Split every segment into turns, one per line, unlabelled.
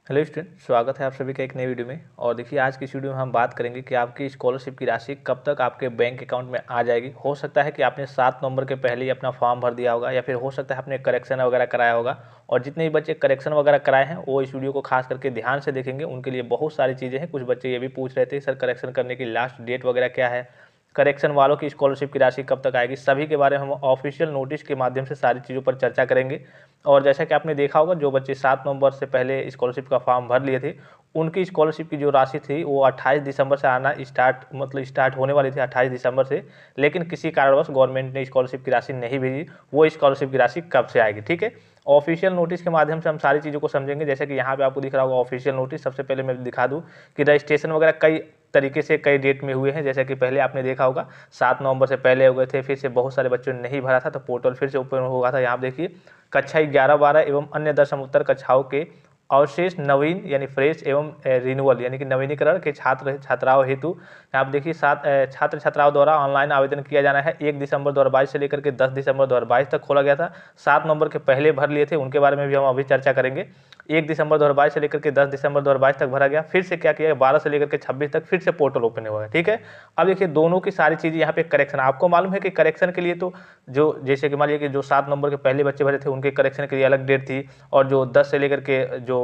Hello student, स्वागत है आप सभी का एक नई वीडियो में। और देखिए, आज की इस वीडियो में हम बात करेंगे कि आपकी स्कॉलरशिप की राशि कब तक आपके बैंक अकाउंट में आ जाएगी। हो सकता है कि आपने 7 नवंबर के पहले ही अपना फॉर्म भर दिया होगा, या फिर हो सकता है आपने करेक्शन वगैरह कराया होगा। और जितने भी बच्चे करेक्शन वगैरह कराए हैं वो इस वीडियो को खास करके ध्यान से देखेंगे, उनके लिए बहुत सारी चीज़ें हैं। कुछ बच्चे ये भी पूछ रहे थे सर करेक्शन करने की लास्ट डेट वगैरह क्या है, करेक्शन वालों की स्कॉलरशिप की राशि कब तक आएगी, सभी के बारे में हम ऑफिशियल नोटिस के माध्यम से सारी चीज़ों पर चर्चा करेंगे। और जैसा कि आपने देखा होगा, जो बच्चे 7 नवंबर से पहले स्कॉलरशिप का फॉर्म भर लिए थे, उनकी स्कॉलरशिप की जो राशि थी वो 28 दिसंबर से आना स्टार्ट होने वाली थी 28 दिसंबर से। लेकिन किसी कारणवश गवर्नमेंट ने स्कॉलरशिप की राशि नहीं भेजी। वो स्कॉलरशिप की राशि कब से आएगी, ठीक है। ऑफिशियल नोटिस के माध्यम से हम सारी चीज़ों को समझेंगे। जैसे कि यहाँ पे आपको दिख रहा होगा ऑफिशियल नोटिस। सबसे पहले मैं दिखा दूँ कि रजिस्ट्रेशन वगैरह कई तरीके से कई डेट में हुए हैं। जैसे कि पहले आपने देखा होगा 7 नवंबर से पहले हो गए थे, फिर से बहुत सारे बच्चों ने नहीं भरा था तो पोर्टल फिर से ओपन होगा था। यहाँ आप देखिए, कक्षा 11, 12 एवं अन्य दशमोत्तर कक्षाओं के अवशेष नवीन यानी फ्रेश एवं रिन्यूअल यानी कि नवीनीकरण के छात्र छात्राओं हेतु आप देखिए छात्र छात्राओं द्वारा ऑनलाइन आवेदन किया जाना है। 1 दिसंबर 2022 से लेकर के 10 दिसंबर 2022 तक खोला गया था। 7 नवंबर के पहले भर लिए थे, उनके बारे में भी हम अभी चर्चा करेंगे। 1 दिसंबर 2022 से लेकर के 10 दिसंबर 2022 तक भरा गया। फिर से क्या किया, 12 से लेकर के 26 तक फिर से पोर्टल ओपन हुआ है, ठीक है। अब देखिए, दोनों की सारी चीज़ें यहाँ पे करेक्शन। आपको मालूम है कि करेक्शन के लिए तो जो जैसे कि मान लीजिए कि जो 7 नवंबर के पहले बच्चे भरे थे उनके करेक्शन के लिए अलग डेट थी, और जो 10 से लेकर के जो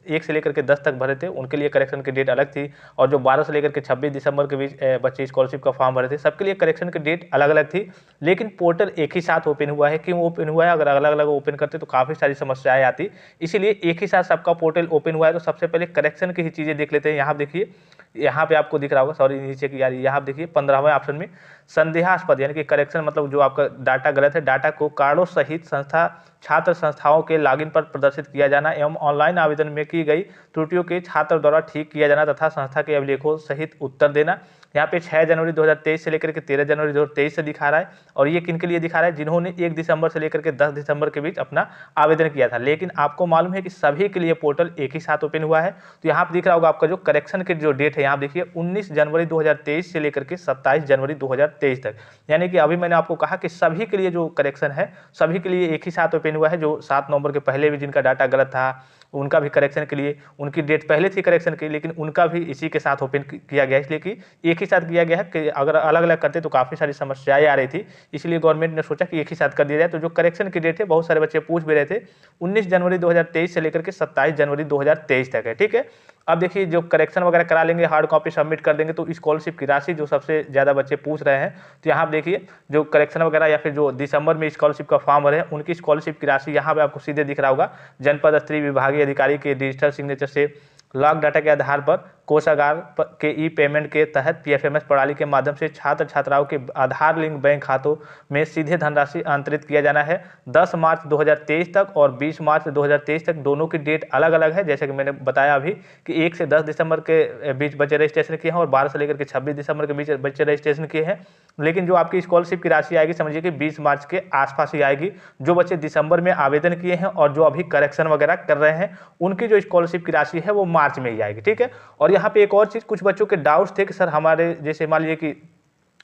1 से लेकर के 10 तक भरे थे उनके लिए करेक्शन की डेट अलग थी, और जो 12 से लेकर के 26 दिसंबर के बीच बच्चे स्कॉलरशिप का फॉर्म भरे थे सबके लिए करेक्शन की डेट अलग अलग थी। लेकिन पोर्टल एक ही साथ ओपन हुआ है। क्यों ओपन हुआ है? अगर अलग अलग ओपन करते तो काफ़ी सारी समस्याएं आती, इसीलिए एक ही साथ सबका पोर्टल ओपन हुआ है। तो सबसे पहले करेक्शन की ही चीज़ें देख लेते हैं। यहाँ देखिए, यहाँ पे आपको दिख रहा होगा, सॉरी नीचे की यार, यहाँ देखिए 15वें ऑप्शन में संदेहास्पद यानी कि करेक्शन मतलब जो आपका डाटा गलत है, डाटा को कारणों सहित संस्था छात्र संस्थाओं के लॉगिन पर प्रदर्शित किया जाना एवं ऑनलाइन आवेदन में की गई त्रुटियों के छात्र द्वारा ठीक किया जाना तथा संस्था के अभिलेखों सहित उत्तर देना। यहाँ पे 6 जनवरी 2023 से लेकर के 13 जनवरी 2023 से दिखा रहा है। और ये किन के लिए दिखा रहा है? जिन्होंने 1 दिसंबर से लेकर के 10 दिसंबर के बीच अपना आवेदन किया था। लेकिन आपको मालूम है कि सभी के लिए पोर्टल एक ही साथ ओपन हुआ है। तो यहाँ पे दिख रहा होगा आपका जो करेक्शन की जो डेट है, यहाँ देखिए 19 जनवरी 2023 से लेकर के 27 जनवरी 2023 तक। यानी कि अभी मैंने आपको कहा कि सभी के लिए जो करेक्शन है सभी के लिए एक ही साथ ओपन हुआ है। जो 7 नवंबर के पहले भी जिनका डाटा गलत था उनका भी करेक्शन के लिए उनकी डेट पहले थी करेक्शन की, लेकिन उनका भी इसी के साथ ओपन किया गया है, इसलिए कि एक ही साथ किया गया है। कि अगर अलग अलग करते तो काफ़ी सारी समस्याएं आ रही थी, इसलिए गवर्नमेंट ने सोचा कि एक ही साथ कर दिया जाए। तो जो करेक्शन की डेट है, बहुत सारे बच्चे पूछ भी रहे थे, 19 जनवरी 2023 से लेकर के 27 जनवरी 2023 तक है, ठीक है। अब देखिए, जो करेक्शन वगैरह करा लेंगे, हार्ड कॉपी सबमिट कर देंगे, तो स्कॉलरशिप की राशि जो सबसे ज़्यादा बच्चे पूछ रहे हैं, तो यहाँ आप देखिए जो करेक्शन वगैरह या फिर जो दिसंबर में स्कॉलरशिप का फॉर्म भरे हैं उनकी स्कॉलरशिप की राशि यहाँ पे आपको सीधे दिख रहा होगा। जनपद स्तरीय विभागीय अधिकारी के डिजिटल सिग्नेचर से लॉग डाटा के आधार पर कोषागार के ई पेमेंट के तहत पीएफएमएस प्रणाली के माध्यम से छात्र छात्राओं के आधार लिंक बैंक खातों में सीधे धनराशि अंतरित किया जाना है। 10 मार्च 2023 तक और 20 मार्च 2023 तक दोनों की डेट अलग अलग है। जैसे कि मैंने बताया अभी कि 1 से 10 दिसंबर के बीच बच्चे रजिस्ट्रेशन किए हैं और 12 से लेकर के 26 दिसंबर के बीच बच्चे रजिस्ट्रेशन किए हैं। लेकिन जो आपकी स्कॉलरशिप की राशि आएगी, समझिए कि 20 मार्च के आसपास ही आएगी। जो बच्चे दिसंबर में आवेदन किए हैं और जो अभी करेक्शन वगैरह कर रहे हैं उनकी जो स्कॉलरशिप की राशि है वो मार्च में ही आएगी, ठीक है। और यहाँ पे एक और चीज़, कुछ बच्चों के डाउट्स थे कि सर हमारे जैसे मान लीजिए कि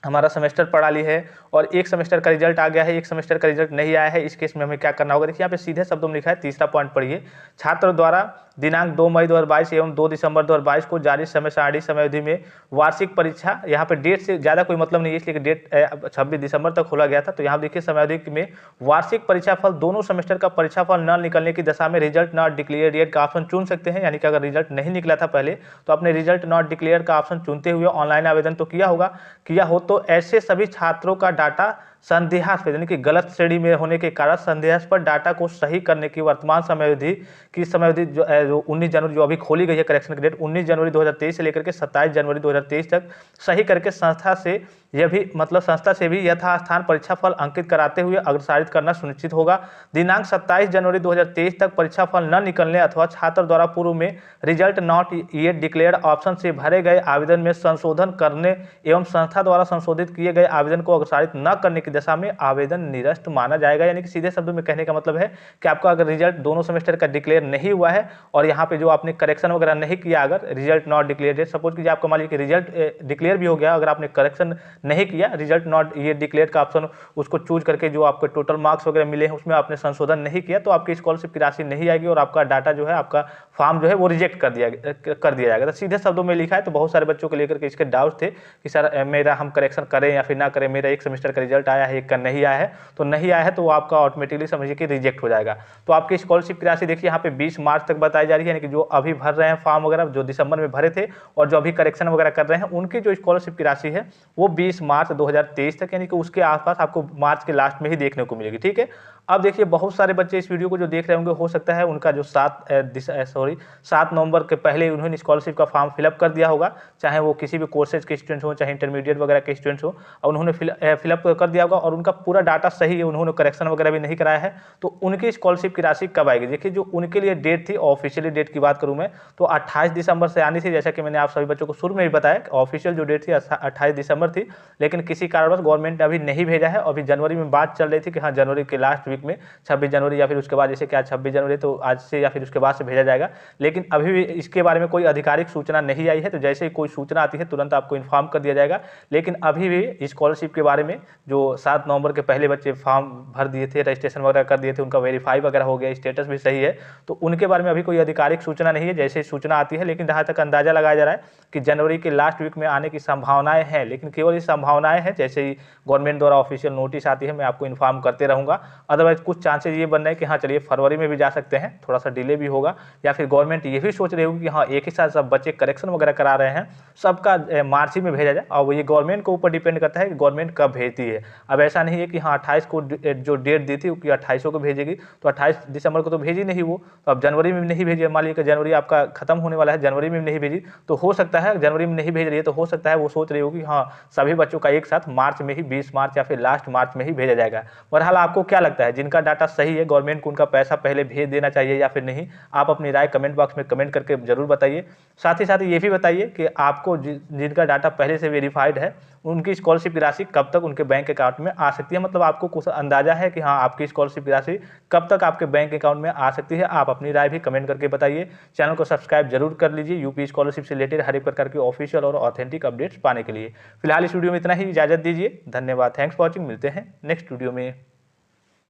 हमारा सेमेस्टर प्रणाली है और एक सेमेस्टर का रिजल्ट आ गया है, एक सेमेस्टर का रिजल्ट नहीं आया है, इस केस में हमें क्या करना होगा। देखिए यहाँ पे सीधे शब्दों में लिखा है, तीसरा पॉइंट पढ़िए। छात्र द्वारा दिनांक 2 मई 2022 एवं 2 दिसंबर 2022 को जारी समय सारणी समय अवधि में वार्षिक परीक्षा, यहाँ पे डेट से ज़्यादा कोई मतलब नहीं है इसलिए कि डेट 26 दिसंबर तक खोला गया था। तो यहाँ देखिए समय अवधि में वार्षिक परीक्षाफल दोनों सेमेस्टर का परीक्षाफल न निकलने की दशा में रिजल्ट नॉट डिक्लेयर येट का ऑप्शन चुन सकते हैं। यानी कि अगर रिजल्ट नहीं निकला था पहले तो अपने रिजल्ट नॉट डिक्लेयर का ऑप्शन चुनते हुए ऑनलाइन आवेदन तो किया हो तो ऐसे सभी छात्रों का डाटा संदेहास्पद यानी कि गलत श्रेणी में होने के कारण संदेहास्पद डाटा को सही करने की वर्तमान समयावधि जो 19 जनवरी जो अभी खोली गई है करेक्शन की डेट 19 जनवरी 2023 से लेकर के 27 जनवरी 2023 तक सही करके संस्था से भी यथास्थान परीक्षा फल अंकित कराते हुए अग्रसारित करना सुनिश्चित होगा। दिनांक 27 जनवरी 2023 तक परीक्षा फल न निकलने अथवा छात्र द्वारा पूर्व में result not yet declared option से भरे गए आवेदन में संशोधन करने एवं संस्था द्वारा संशोधित किए गए आवेदन को अग्रसारित न करने की दशा में आवेदन निरस्त माना जाएगा। यानी कि सीधे शब्दों में कहने का मतलब है कि आपका अगर रिजल्ट दोनों सेमेस्टर का डिक्लेयर नहीं हुआ है और यहाँ पे जो आपने करेक्शन वगैरह नहीं किया, अगर रिजल्ट नॉट डिक्लेयर, सपोज कीजिए आपका मान लीजिए कि रिजल्ट डिक्लेयर भी हो गया, अगर आपने करेक्शन नहीं किया, रिजल्ट नॉट ये डिक्लेयर का ऑप्शन उसको चूज करके जो आपके टोटल मार्क्स वगैरह मिले हैं उसमें आपने संशोधन नहीं किया, तो आपकी स्कॉलरशिप की राशि नहीं आएगी और आपका डाटा जो है आपका फॉर्म जो है वो रिजेक्ट कर दिया जाएगा। तो सीधे शब्दों में लिखा है, तो बहुत सारे बच्चों को लेकर के इसके डाउट थे कि सर मेरा हम करेक्शन करें या फिर ना करें, मेरा एक सेमेस्टर का रिजल्ट आया है, एक का नहीं आया है, तो नहीं आया है तो वो आपका ऑटोमेटिकली समझिए कि रिजेक्ट हो जाएगा। तो आपकी स्कॉलरशिप की राशि देखिए यहाँ पे 20 मार्च तक बताई जा रही है, यानी कि जो अभी भर रहे हैं फॉर्म वगैरह, जो दिसंबर में भरे थे और जो अभी करेक्शन वगैरह कर रहे हैं, उनकी जो स्कॉलरशिप की राशि है वो 20 मार्च 2023 तक, यानी कि उसके आसपास आपको मार्च के लास्ट में ही देखने को मिलेगी। ठीक है, अब देखिए बहुत सारे बच्चे इस वीडियो को जो देख रहे होंगे, हो सकता है उनका जो 7 नवंबर के पहले उन्होंने स्कॉलरशिप का फॉर्म फिलअप कर दिया होगा, चाहे वो किसी भी कोर्सेज के स्टूडेंट्स हो, चाहे इंटरमीडिएट वगैरह के स्टूडेंट्स हो, और उन्होंने फिलअप कर दिया होगा और उनका पूरा डाटा सही है, उन्होंने करेक्शन वगैरह भी नहीं कराया है। तो उनकी स्कॉलरशिप की राशि कब आएगी? देखिए जो उनके लिए डेट थी, ऑफिशियली डेट की बात करूँ मैं, तो 28 दिसंबर से आनी थी, जैसा कि मैंने आप सभी बच्चों को शुरू में भी बताया, ऑफिशियल जो डेट थी 28 दिसंबर थी, लेकिन किसी कारणवश गवर्नमेंट ने अभी नहीं भेजा है। अभी जनवरी में बात चल रही थी कि हाँ जनवरी के लास्ट वीक में 26 जनवरी या फिर उसके बाद, जैसे कि आज 26 जनवरी, तो आज से या फिर उसके बाद से भेजा जाएगा, लेकिन अभी भी इसके बारे में कोई आधिकारिक सूचना नहीं आई है। तो जैसे ही कोई सूचना आती है तुरंत आपको इन्फॉर्म कर दिया जाएगा। लेकिन अभी भी स्कॉलरशिप के बारे में जो 7 नवंबर के पहले बच्चे फॉर्म भर दिए थे, रजिस्ट्रेशन वगैरह कर दिए थे, उनका वेरीफाई वगैरह हो गया, स्टेटस भी सही है, तो उनके बारे में अभी कोई आधिकारिक सूचना नहीं है। जैसे सूचना आती है, लेकिन जहाँ तक अंदाजा लगाया जा रहा है कि जनवरी के लास्ट वीक में आने की संभावनाएं हैं, लेकिन केवल ये संभावनाएं हैं। जैसे ही गवर्नमेंट द्वारा ऑफिशियल नोटिस आती है मैं आपको इन्फॉर्म करते रहूँगा। अदरवाइज कुछ चांसेज ये बन रहे हैं कि हाँ चलिए फरवरी में भी जा सकते हैं, थोड़ा सा डिले भी होगा, या फिर गवर्नमेंट ये भी सोच रही होगी कि हाँ एक ही साथ सब बच्चे करेक्शन वगैरह करा रहे हैं, सबका मार्च ही में भेजा जाए। और ये गवर्नमेंट के ऊपर डिपेंड करता है कि गवर्नमेंट कब भेजती है। अब ऐसा नहीं है कि हाँ 28 को जो डेट दी थी कि 28 को भेजेगी, तो 28 दिसंबर को तो भेजी नहीं वो, तो अब जनवरी में नहीं भेजी। मान लीजिए कि जनवरी आपका खत्म होने वाला है, जनवरी में नहीं भेजी, तो हो सकता है जनवरी में नहीं भेज रही है, तो हो सकता है वो सोच रही होगी हाँ सभी बच्चों का एक साथ मार्च में ही, 20 मार्च या फिर लास्ट मार्च में ही भेजा जाएगा। बहरहाल आपको क्या लगता है, जिनका डाटा सही है गवर्नमेंट को उनका पैसा पहले भेज देना चाहिए या फिर नहीं? आप अपनी राय कमेंट बॉक्स में कमेंट करके जरूर बताइए। साथ ही ये भी बताइए कि आपको जिनका डाटा पहले से वेरीफाइड है उनकी स्कॉलरशिप की राशि कब तक उनके बैंक अकाउंट में आ सकती है। मतलब आपको कुछ अंदाजा है कि हाँ आपकी स्कॉलरशिप की राशि कब तक आपके बैंक अकाउंट में आ सकती है? आप अपनी राय भी कमेंट करके बताइए। चैनल को सब्सक्राइब जरूर कर लीजिए यूपी स्कॉलरशिप से रिलेटेड हर एक प्रकार की ऑफिशियल और ऑथेंटिक अपडेट्स पाने के लिए। फिलहाल इस वीडियो में इतना ही, इजाजत दीजिए, धन्यवाद, थैंक्स फॉर वॉचिंग। मिलते हैं नेक्स्ट वीडियो में।